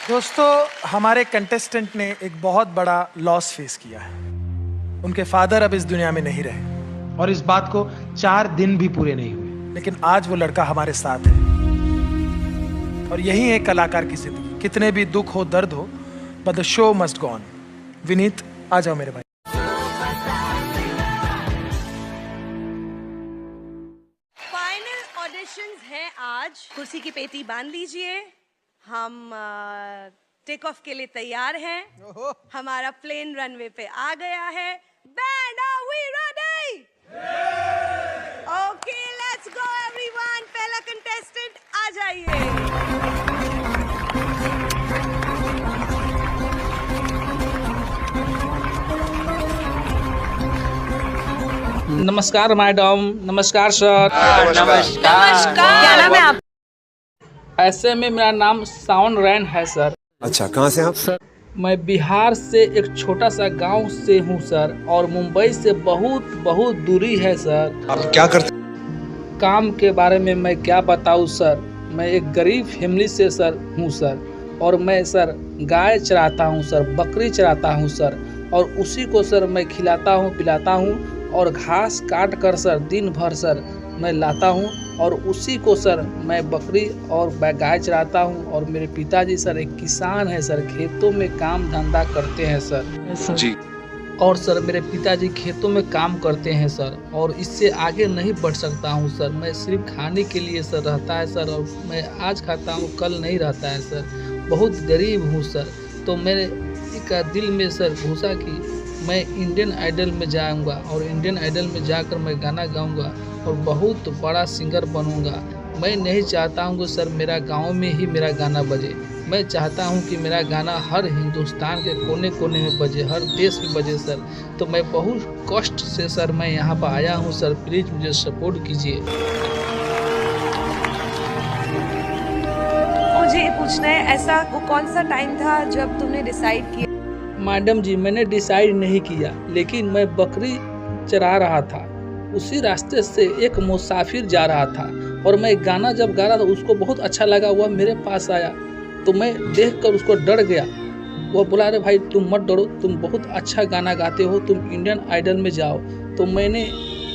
दोस्तों, हमारे कंटेस्टेंट ने एक बहुत बड़ा लॉस फेस किया है। उनके फादर अब इस दुनिया में नहीं रहे और इस बात को 4 दिन भी पूरे नहीं हुए, लेकिन आज वो लड़का हमारे साथ है। और यही है कलाकार की जिंदगी, कितने भी दुख हो, दर्द हो, but the show must go on. Vineet, आ जाओ मेरे भाई। फाइनल ऑडिशंस हैं आज। कुर्सी की पेटी बांध लीजिए, हम टेक ऑफ के लिए तैयार हैं। हमारा प्लेन रनवे पे आ गया है। Band, are we ready? Okay, let's go everyone. पहला कंटेस्टेंट आ जाइए। नमस्कार मैडम। नमस्कार सर। नमस्कार। क्या नाम है आप? ऐसे में मेरा नाम सावन रैन है सर। अच्छा, कहाँ से आप? सर, मैं बिहार से एक छोटा सा गांव से हूँ सर, और मुंबई से बहुत दूरी है सर। आप क्या करते? काम के बारे में मैं क्या बताऊँ सर। मैं एक गरीब फैमिली से सर हूँ सर, और मैं सर गाय चराता हूँ सर, बकरी चराता हूँ सर, और उसी को सर मैं खिलाता हूँ, पिलाता हूँ, और घास काट कर सर दिन भर सर मैं लाता हूँ, और उसी को सर मैं बकरी और गाय चराता हूँ। और मेरे पिताजी सर एक किसान है सर, खेतों में काम धंधा करते हैं सर जी। और सर मेरे पिताजी खेतों में काम करते हैं सर, और इससे आगे नहीं बढ़ सकता हूँ सर। मैं सिर्फ खाने के लिए सर रहता है सर, और मैं आज खाता हूँ कल नहीं रहता है सर। बहुत गरीब हूँ सर। तो मेरे का दिल में सर घुसा कि मैं इंडियन आइडल में जाऊंगा, और इंडियन आइडल में जाकर मैं गाना गाऊंगा और बहुत बड़ा सिंगर बनूंगा। मैं नहीं चाहता हूं कि सर मेरा गांव में ही मेरा गाना बजे। मैं चाहता हूं कि मेरा गाना हर हिंदुस्तान के कोने कोने में बजे, हर देश में बजे सर। तो मैं बहुत कष्ट से सर मैं यहाँ पर आया हूँ सर। प्लीज़ मुझे सपोर्ट कीजिए। मुझे ये पूछना है, ऐसा वो कौन सा टाइम था जब तुमने डिसाइड किया? मैडम जी, मैंने डिसाइड नहीं किया, लेकिन मैं बकरी चरा रहा था। उसी रास्ते से एक मुसाफिर जा रहा था, और मैं गाना जब गा रहा था उसको बहुत अच्छा लगा। वह मेरे पास आया तो मैं देखकर उसको डर गया। वह बोला, अरे भाई तुम मत डरो, तुम बहुत अच्छा गाना गाते हो, तुम इंडियन आइडल में जाओ। तो मैंने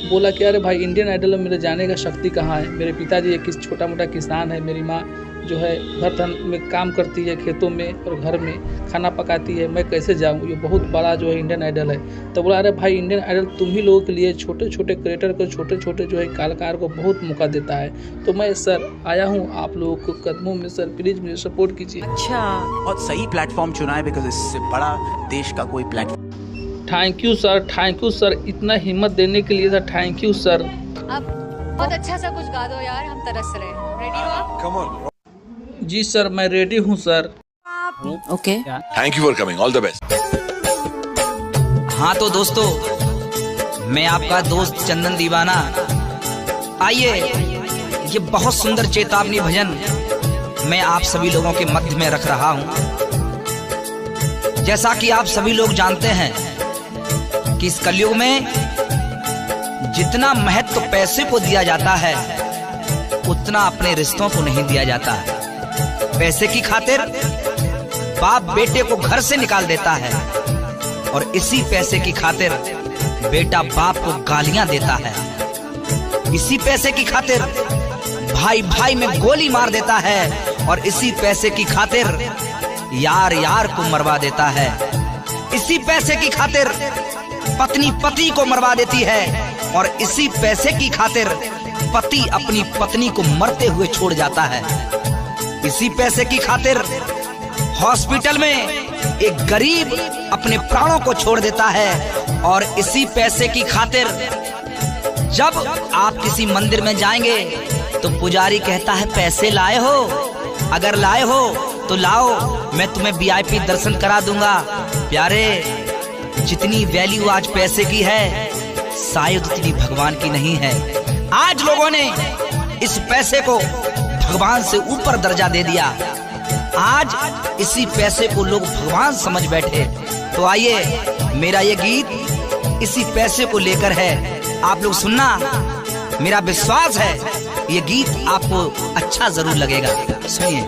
बोला कि अरे भाई इंडियन आइडल में मेरे जाने का शक्ति कहाँ है। मेरे पिताजी एक छोटा मोटा किसान है, मेरी माँ जो है घर में काम करती है, खेतों में और घर में खाना पकाती है। मैं कैसे जाऊँ, ये बहुत बड़ा जो है इंडियन आइडल है। तो बोला, अरे भाई इंडियन आइडल तुम ही लोगों के लिए, छोटे छोटे क्रिएटर को, छोटे छोटे जो है कलाकार को बहुत मौका देता है। तो मैं सर आया हूँ आप लोगों को कदमों में सर, प्लीज़ मुझे सपोर्ट कीजिए। अच्छा, बहुत सही प्लेटफॉर्म चुना है, बिकॉज इससे बड़ा देश का कोई platform. Thank you sir, thank you sir, इतना हिम्मत देने के लिए सर, थैंक यू सर। आप बहुत अच्छा सा कुछ गा दो यार, हम तरस रहे हैं। रेडी हो आप? Come on. जी सर, मैं रेडी हूँ sir. Okay. Thank you for coming. All the best. हाँ तो दोस्तों, मैं आपका दोस्त चंदन दीवाना। आइए, ये बहुत सुंदर चेतावनी भजन मैं आप सभी लोगों के मध्य में रख रहा हूँ। जैसा कि आप सभी लोग जानते हैं कि इस कलयुग में जितना महत्व पैसे को दिया जाता है, उतना अपने रिश्तों को नहीं दिया जाता है। पैसे की खातिर बाप बेटे को घर से निकाल देता है, और इसी पैसे की खातिर बेटा बाप को गालियां देता है। इसी पैसे की खातिर भाई भाई में गोली मार देता है, और इसी पैसे की खातिर यार यार को मरवा देता है। इसी पैसे की खातिर पत्नी पति को मरवा देती है, और इसी पैसे की खातिर पति अपनी पत्नी को मरते हुए छोड़ जाता है। इसी पैसे की खातिर हॉस्पिटल में एक गरीब अपने प्राणों को छोड़ देता है, और इसी पैसे की खातिर जब आप किसी मंदिर में जाएंगे तो पुजारी कहता है, पैसे लाए हो? अगर लाए हो तो लाओ, मैं तुम्हें वीआईपी दर्शन करा दूंगा। प्यारे, जितनी वैल्यू आज पैसे की है, शायद उतनी भगवान की नहीं है। आज लोगों ने इस पैसे को भगवान से ऊपर दर्जा दे दिया। आज इसी पैसे को लोग भगवान समझ बैठे। तो आइए, मेरा ये गीत इसी पैसे को लेकर है। आप लोग सुनना, मेरा विश्वास है ये गीत आपको अच्छा जरूर लगेगा। सुनिए।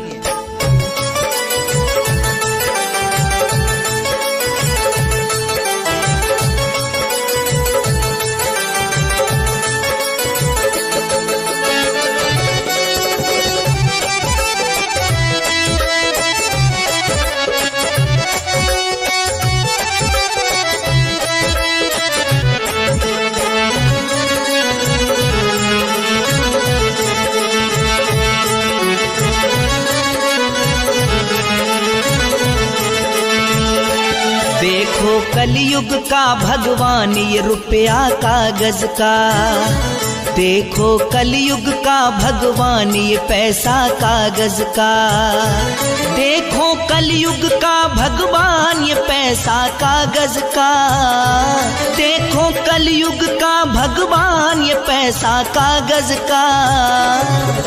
देखो कलयुग का भगवान ये रुपया कागज का, देखो कलयुग का भगवान ये पैसा कागज का, देखो कलयुग का भगवान ये पैसा कागज का, देखो कलयुग का भगवान ये पैसा कागज का।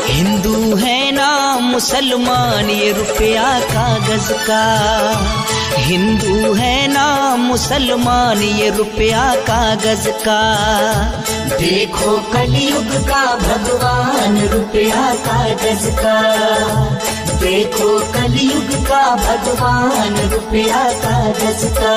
हिंदू है ना मुसलमान ये रुपया कागज का, हिंदू है ना मुसलमान ये रुपया कागज का। देखो कलयुग का भगवान रुपया कागज का, देखो कलयुग का भगवान रुपया कागज का।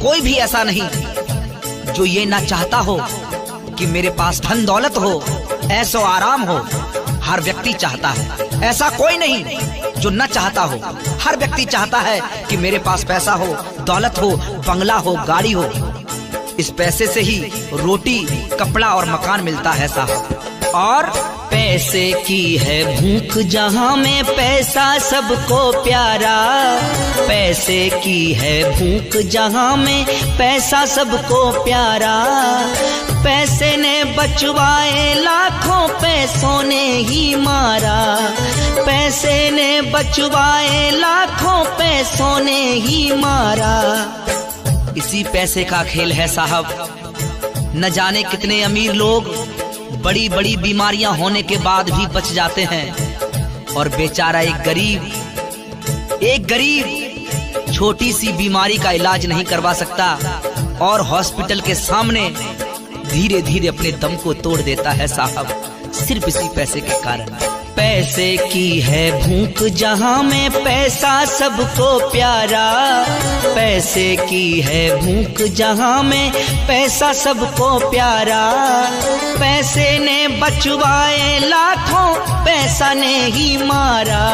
कोई भी ऐसा नहीं जो ये ना चाहता हो कि मेरे पास धन दौलत हो, ऐशो आराम हो। हर व्यक्ति चाहता है, ऐसा कोई नहीं जो न चाहता हो। हर व्यक्ति चाहता है कि मेरे पास पैसा हो, दौलत हो, बंगला हो, गाड़ी हो। इस पैसे से ही रोटी, कपड़ा और मकान मिलता है साहब। और पैसे की है भूख जहाँ में पैसा सबको प्यारा, पैसे की है भूख जहाँ में पैसा सबको प्यारा। पैसे ने बचवाए लाखों, पैसों ने ही मारा। पैसे ने बचवाए लाखों, पैसों ने ही मारा। इसी पैसे का खेल है साहब। न जाने कितने अमीर लोग बड़ी बड़ी बीमारियां होने के बाद भी बच जाते हैं, और बेचारा एक गरीब छोटी सी बीमारी का इलाज नहीं करवा सकता और हॉस्पिटल के सामने धीरे धीरे अपने दम को तोड़ देता है साहब, सिर्फ इसी पैसे के कारण। पैसे की है भूख जहाँ में पैसा सबको प्यारा, पैसे की है भूख जहाँ में पैसा सबको प्यारा। पैसे ने बचवाए लाखों, पैसा ने ही मारा।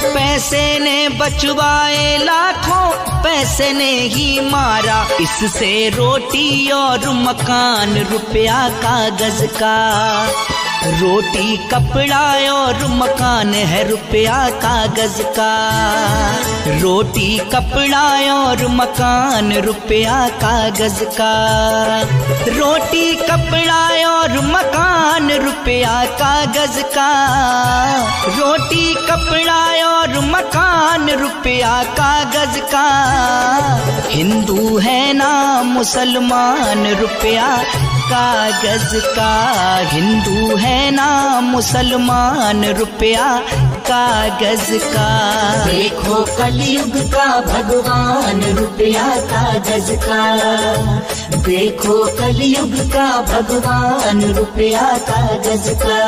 पैसे ने बचवाए लाखों, पैसे ने ही मारा। इससे रोटी और मकान रुपया कागज का, रोटी कपड़ा और मकान है रुपया कागज का। रोटी कपड़ा और मकान रुपया कागज का। रोटी कपड़ा और मकान रुपया कागज का। रोटी कपड़ा और मकान रुपया कागज का। हिंदू है ना मुसलमान रुपया कागज का। हिंदू है ना मुसलमान रुपया कागज का। देखो कलयुग का भगवान रुपया कागज का। देखो कलयुग का भगवान रुपया कागज का।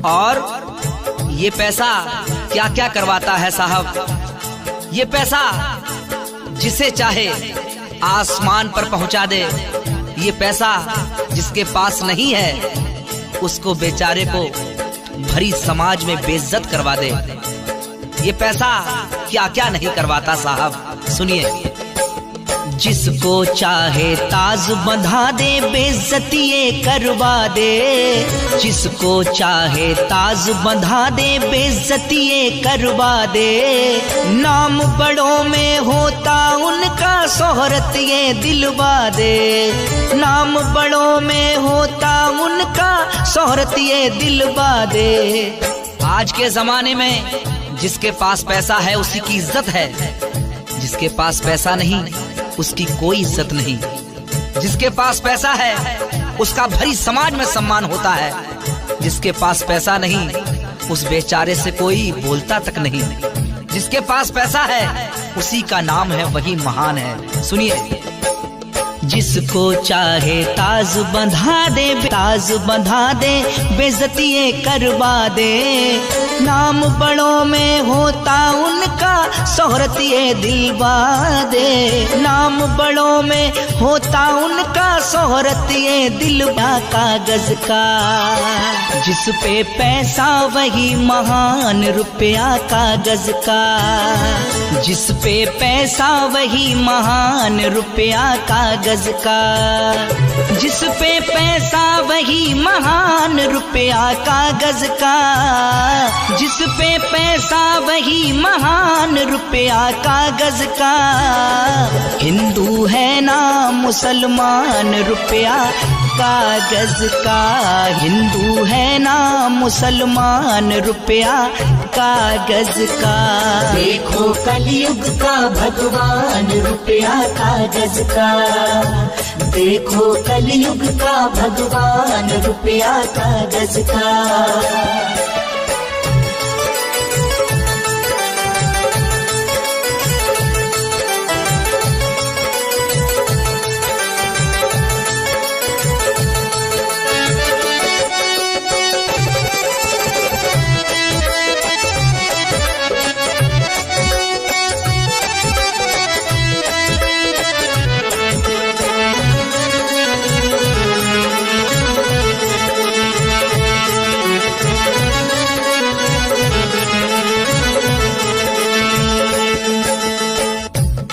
और ये पैसा क्या क्या करवाता है साहब। ये पैसा जिसे चाहे आसमान पर पहुंचा दे। ये पैसा जिसके पास नहीं है उसको बेचारे को भरी समाज में बेइज्जत करवा दे। ये पैसा क्या क्या नहीं करवाता साहब, सुनिए। जिसको चाहे ताज बंधा दे, बेइज्जती ये करवा दे। जिसको चाहे ताज बंधा दे, बेइज्जती ये करवा दे। नाम बड़ों में होता उनका, शोहरत ये दिलवा दे। नाम बड़ों में होता उनका, शोहरत ये दिल बादे। आज के जमाने में जिसके पास पैसा है उसी की इज्जत है, जिसके पास पैसा नहीं उसकी कोई इज्जत नहीं। जिसके पास पैसा है उसका भरी समाज में सम्मान होता है, जिसके पास पैसा नहीं उस बेचारे से कोई बोलता तक नहीं। जिसके पास पैसा है उसी का नाम है वही महान है। सुनिए, जिसको चाहे ताज बंधा दे, ताज बंधा दे, बेइज्जती करवा दे। नाम बड़ों में होता उनका, शोहरत ये दिलवा दे। नाम बड़ों में होता उनका, शोहरत ये दिलवा कागज का। जिस पे पैसा वही महान, रुपया कागज का। जिस पे पैसा वही महान, रुपया कागज का। जिस पे पैसा वही महान, रुपया कागज का। जिस पे पैसा वही महान, रुपया कागज का। हिंदू है ना मुसलमान, रुपया कागज का। हिंदू है ना मुसलमान, रुपया कागज का। देखो कलयुग का भगवान, रुपया कागज का। देखो कलयुग का भगवान, रुपया कागज का।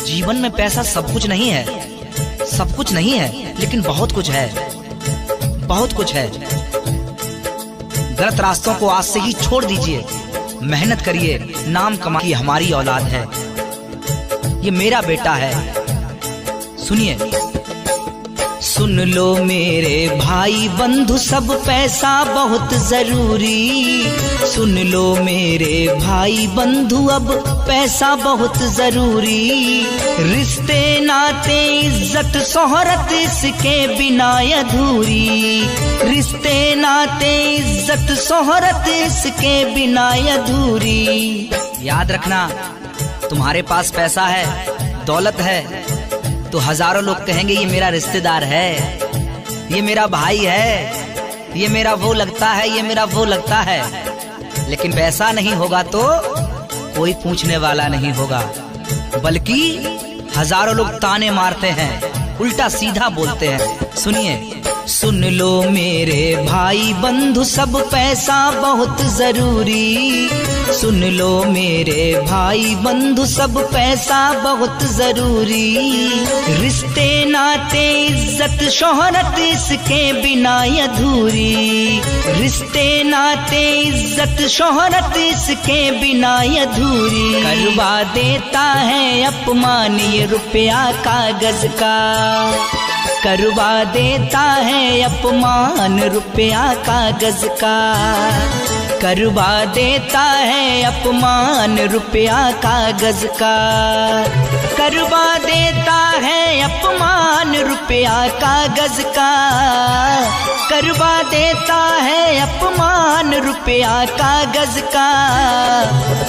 जीवन में पैसा सब कुछ नहीं है, सब कुछ नहीं है, लेकिन बहुत कुछ है, बहुत कुछ है। गलत रास्तों को आज से ही छोड़ दीजिए, मेहनत करिए, नाम कमाइए। हमारी औलाद है, ये मेरा बेटा है। सुनिए, सुन लो मेरे भाई बंधु, सब पैसा बहुत जरूरी। सुन लो मेरे भाई बंधु, अब पैसा बहुत जरूरी। रिश्ते नाते इज्जत शोहरत इसके बिना अधूरी। रिश्ते नाते इज्जत शोहरत इसके बिना अधूरी। याद रखना, तुम्हारे पास पैसा है, दौलत है, तो हजारों लोग कहेंगे ये मेरा रिश्तेदार है, ये मेरा भाई है, ये मेरा वो लगता है, ये मेरा वो लगता है। लेकिन पैसा नहीं होगा तो कोई पूछने वाला नहीं होगा, बल्कि हजारों लोग ताने मारते हैं, उल्टा सीधा बोलते हैं। सुनिए, सुन लो मेरे भाई बंधु, सब पैसा बहुत जरूरी। सुन लो मेरे भाई बंधु, सब पैसा बहुत जरूरी। रिश्ते नाते इज्जत शोहरत इसके बिना अधूरी। रिश्ते नाते इज्जत शोहरत इसके बिना अधूरी। करवा देता है अपमान ये रुपया कागज का। करवा देता है अपमान रुपया कागज का। करवा देता है अपमान रुपया कागज का। करवा देता है अपमान रुपया कागज का। करवा देता है अपमान रुपया कागज का।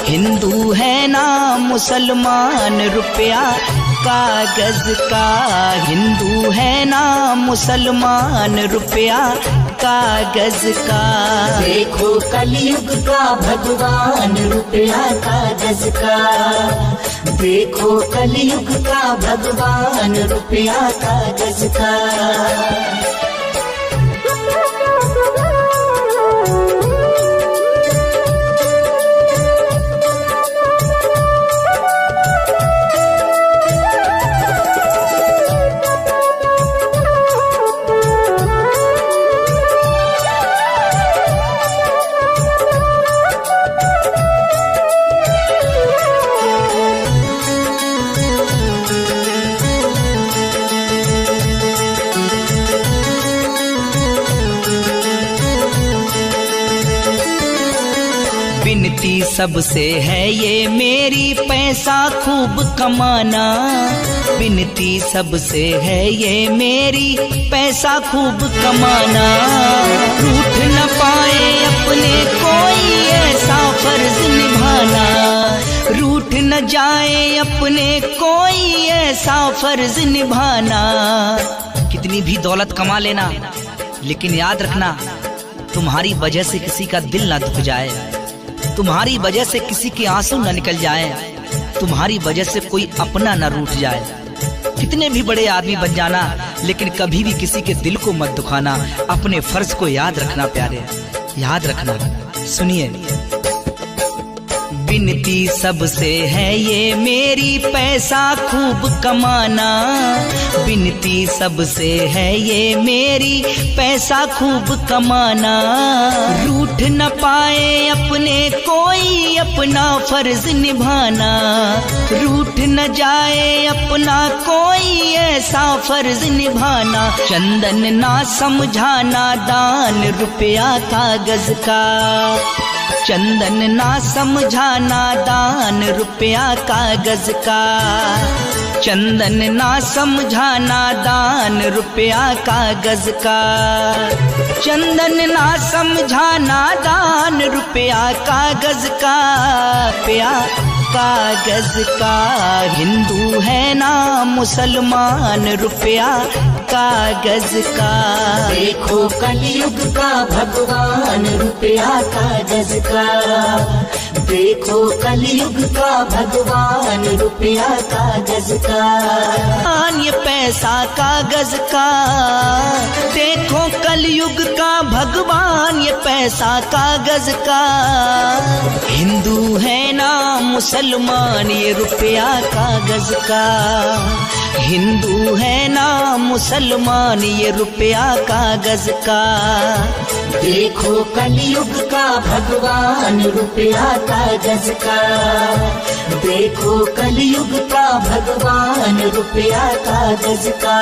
हिंदू है ना मुसलमान रुपया कागज का। हिंदू है ना मुसलमान रुपया कागज का। देखो कलयुग का भगवान रुपया कागज का। देखो कलयुग का भगवान रुपया कागज का। विनती सबसे है ये मेरी पैसा खूब कमाना, विनती सबसे है ये मेरी पैसा खूब कमाना। रूठ न पाए अपने कोई ऐसा फर्ज निभाना, रूठ न जाए अपने कोई ऐसा फर्ज निभाना। कितनी भी दौलत कमा लेना, लेकिन याद रखना तुम्हारी वजह से किसी का दिल ना दुख जाए, तुम्हारी वजह से किसी के आंसू ना निकल जाए, तुम्हारी वजह से कोई अपना ना रूठ जाए। कितने भी बड़े आदमी बन जाना, लेकिन कभी भी किसी के दिल को मत दुखाना। अपने फर्ज को याद रखना प्यारे, याद रखना। सुनिए, विनती सबसे है ये मेरी पैसा खूब कमाना, विनती सबसे है ये मेरी पैसा खूब कमाना। रूठ न पाए अपने कोई अपना फर्ज निभाना, रूठ न जाए अपना कोई ऐसा फर्ज निभाना। चंदन ना समझाना दान रुपया कागज का, चंदन ना समझाना दान रुपया कागज का, चंदन ना समझाना दान रुपया कागज का, चंदन ना समझाना दान रुपया कागज का, रुपया कागज का। हिंदू है ना मुसलमान रुपया कागज का। देखो कलयुग का भगवान रुपया कागज का, देखो कलयुग का भगवान रुपया कागज का। ये पैसा कागज का, देखो कलयुग का भगवान ये पैसा कागज का। हिंदू है ना मुसलमान ये रुपया कागज का, हिंदू है ना मुसलमान ये रुपया कागज का। देखो कलयुग का भगवान रुपया कागज का, देखो कलयुग का भगवान रुपया कागज का।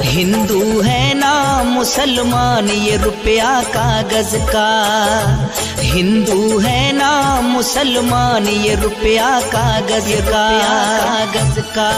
हिंदू है ना मुसलमान ये रुपया कागज का, हिंदू है ना मुसलमान ये रुपया कागज का, कागज का।